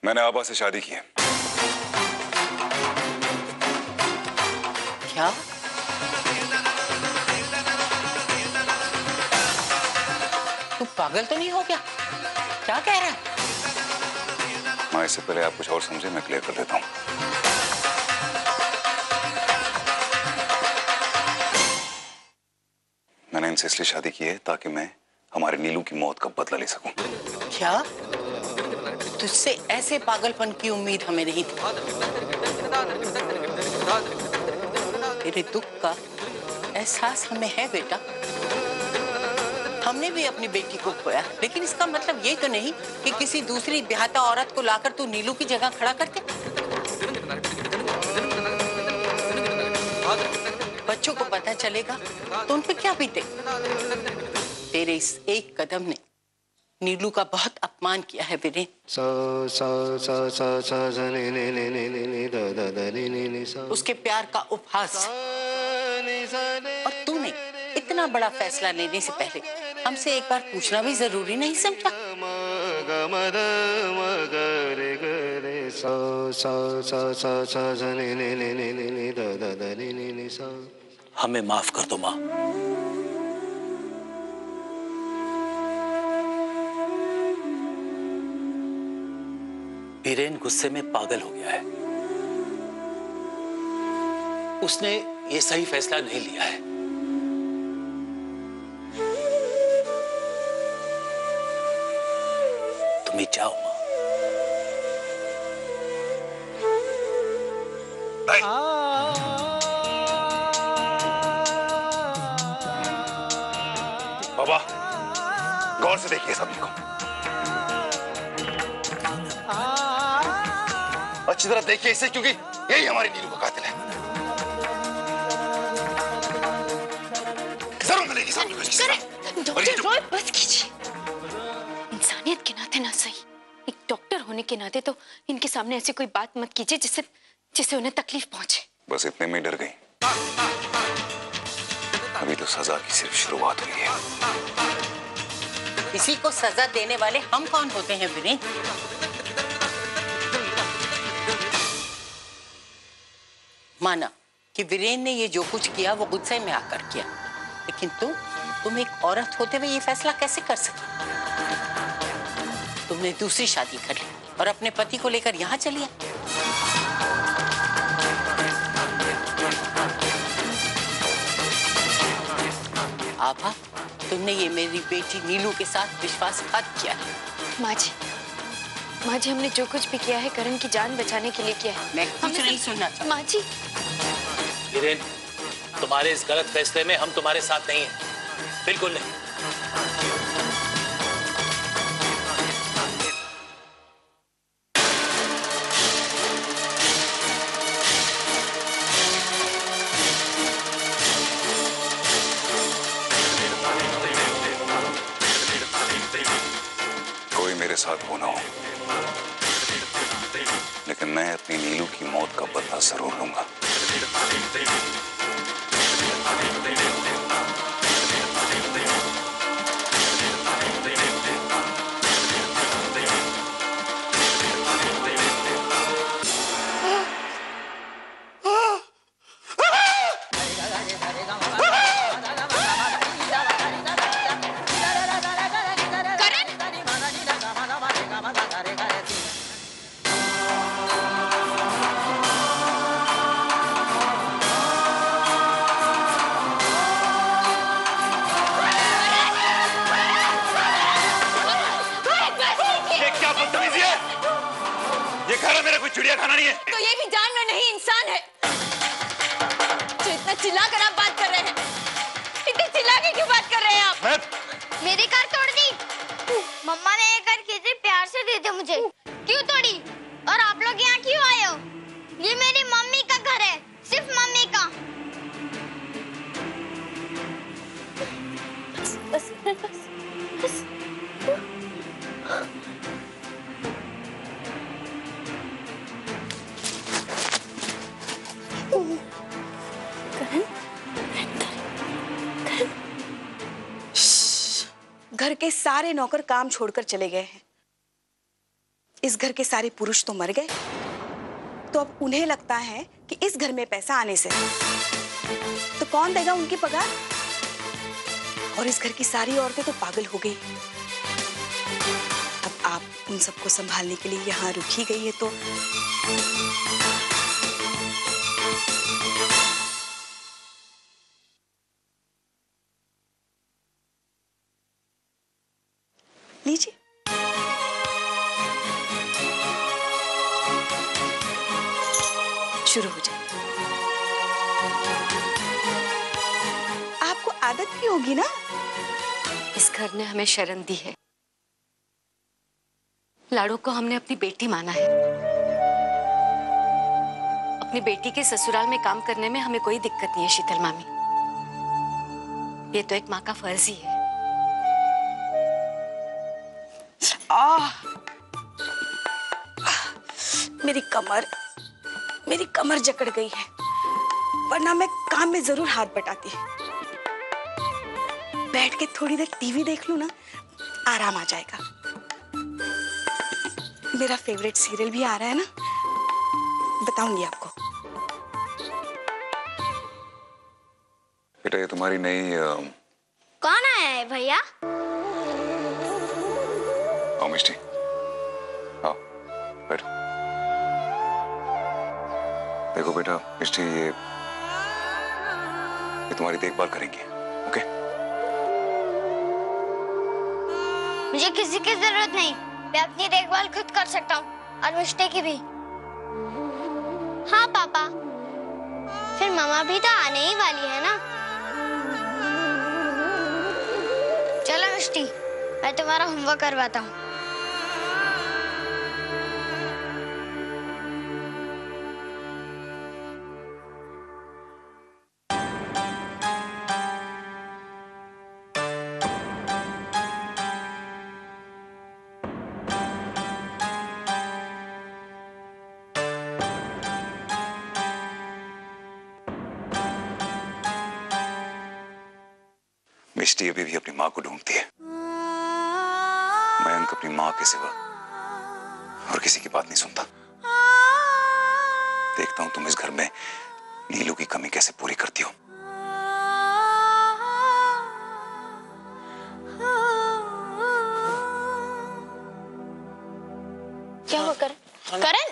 मैंने आबा से शादी की है। क्या? तू पागल तो नहीं हो गया? क्या कह रहा है? माँ, इससे पहले आप कुछ और समझे, मैं क्लियर कर देता हूँ। मैंने इनसे इसलिए शादी की है ताकि मैं हमारे नीलू की मौत का बदला ले सकूं। क्या? तुझसे ऐसे पागलपन की उम्मीद हमें नहीं थी। तेरे दुख का एहसास हमें है बेटा। हमने भी अपनी बेटी को खोया, लेकिन इसका मतलब ये तो नहीं कि किसी दूसरी ब्याहता औरत को लाकर तू नीलू की जगह खड़ा कर दे। बच्चों को पता चलेगा तो उन पे क्या बीते। तेरे इस एक कदम ने नीलू का बहुत अपमान किया है वीरेन। उसके प्यार का उपहास। और तूने इतना बड़ा फैसला लेने से पहले हमसे एक बार पूछना भी जरूरी नहीं समझा? हमें माफ कर दो माँ। वीरेन गुस्से में पागल हो गया है। उसने ये सही फैसला नहीं लिया है। तुम ही जाओ माँ। बाबा, गौर से देखिए सभी को, अच्छी तरह देखिए इसे, क्योंकि यही हमारी नीलू का कातिल है। जरूर मिलेगी सामने को इसकी सजा। डॉक्टर रॉय, बस कीजिए। इंसानियत के नाते ना सही, एक डॉक्टर होने के नाते तो इनके सामने ऐसी कोई बात मत कीजिए जिससे उन्हें तकलीफ पहुंचे। बस इतने में डर गई। अभी तो सजा की सिर्फ शुरुआत हुई है। किसी को सजा देने वाले हम कौन होते हैं वीरेन? माना कि वीरेन ने ये जो कुछ किया वो गुस्से में आकर किया, लेकिन तुम एक औरत होते हुए ये फैसला कैसे कर सकी? तुमने दूसरी शादी कर ली और अपने पति को लेकर यहाँ चली आई। आभा, तुमने ये मेरी बेटी नीलू के साथ विश्वासघात किया है। माँ जी, हमने जो कुछ भी किया है करण की जान बचाने के लिए किया है। मैं कुछ नहीं सुनना चाहती। माँ जी, वीरेन, तुम्हारे इस गलत फैसले में हम तुम्हारे साथ नहीं हैं, बिल्कुल नहीं। कोई मेरे साथ हो ना हो, लेकिन मैं अपनी नीलू की मौत का बदला जरूर लूंगा। चिड़िया खाना नहीं है। तो ये भी जानवर नहीं इंसान है जो इतना चिल्लाकर आप बात कर रहे हैं। इतने चिल्ला के क्यों बात कर रहे हैं आप? मेरी कार तोड़ दी। मम्मा ने ये कार किसी प्यार से दी थी मुझे। क्यों तोड़ी? और आप लोग यहाँ क्यों आए हो? ये मेरी मम्मी का घर है, सिर्फ मम्मी का। बस, बस, बस। घर के सारे नौकर काम छोड़कर चले गए हैं। इस घर के सारे पुरुष तो मर गए, तो अब उन्हें लगता है कि इस घर में पैसा आने से तो कौन देगा उनकी पगार। और इस घर की सारी औरतें तो पागल हो गई। अब आप उन सबको संभालने के लिए यहाँ रुकी गई है तो लीजिए। शुरू हो जाए। आपको आदत भी होगी ना। इस घर ने हमें शरण दी है। लाड़ू को हमने अपनी बेटी माना है। अपनी बेटी के ससुराल में काम करने में हमें कोई दिक्कत नहीं है शीतल मामी। ये तो एक माँ का फर्ज ही है। मेरी कमर जकड़ गई है, वरना मैं काम में जरूर हाथ बटाती। बैठ के थोड़ी देर टीवी देख लूं ना, आराम आ जाएगा। मेरा फेवरेट सीरियल भी आ रहा है ना, बताऊंगी आपको। बेटा ये तुम्हारी नई कौन आया है भैया? आओ मिष्टी, आओ बैठो। देखो बेटा मिष्टी, ये तुम्हारी देखभाल करेंगे, ओके? मुझे किसी की जरूरत नहीं, मैं अपनी देखभाल खुद कर सकता हूँ, और मिष्टी की भी। हाँ पापा, फिर मामा भी तो आने ही वाली है ना। चलो मिष्टी, मैं तुम्हारा होमवर्क करवाता हूँ। मिष्टी अभी भी अपनी माँ को ढूंढती है। मयंक अपनी माँ के सिवा और किसी की बात नहीं सुनता। देखता हूं तुम इस घर में नीलू की कमी कैसे पूरी करती हो। क्या हुआ करण? करण?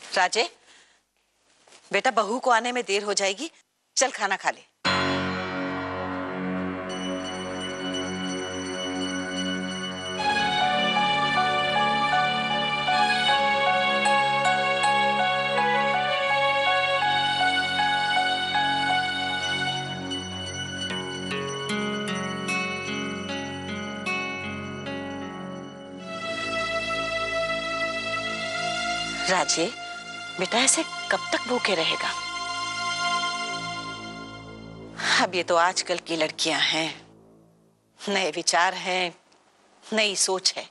राजे, बेटा बहू को आने में देर हो जाएगी, चल खाना खा ले। राजे, बेटा ऐसे कब तक भूखे रहेगा? अब ये तो आजकल की लड़कियां हैं, नए विचार हैं, नई सोच है।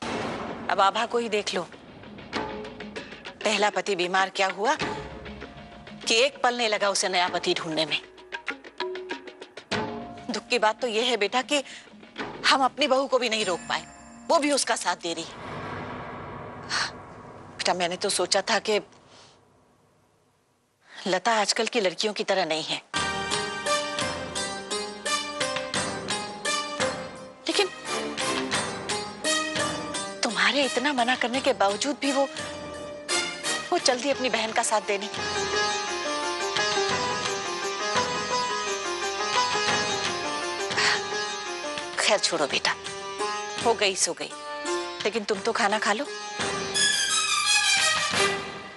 अब आभा को ही देख लो, पहला पति बीमार क्या हुआ कि एक पल नहीं लगा उसे नया पति ढूंढने में। दुख की बात तो ये है बेटा कि हम अपनी बहू को भी नहीं रोक पाए, वो भी उसका साथ दे रही है। बेटा मैंने तो सोचा था कि लता आजकल की लड़कियों की तरह नहीं है, लेकिन तुम्हारे इतना मना करने के बावजूद भी वो चल दी अपनी बहन का साथ देने। खैर छोड़ो बेटा, हो गई सो गई, लेकिन तुम तो खाना खा लो।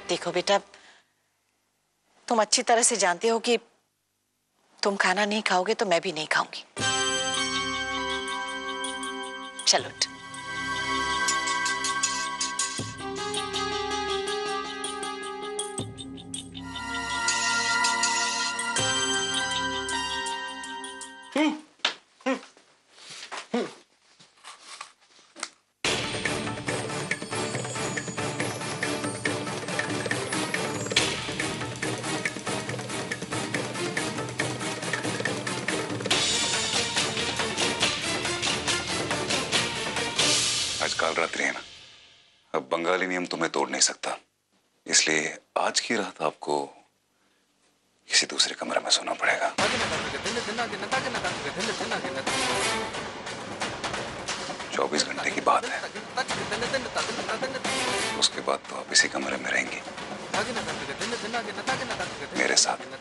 देखो बेटा, तुम अच्छी तरह से जानते हो कि तुम खाना नहीं खाओगे तो मैं भी नहीं खाऊंगी। चलो काल रात्रि है ना, अब बंगाली नियम तुम्हें तोड़ नहीं सकता, इसलिए आज की रात आपको किसी दूसरे कमरे में सोना पड़ेगा। 24 घंटे की बात है, उसके बाद तो आप इसी कमरे में रहेंगी मेरे साथ।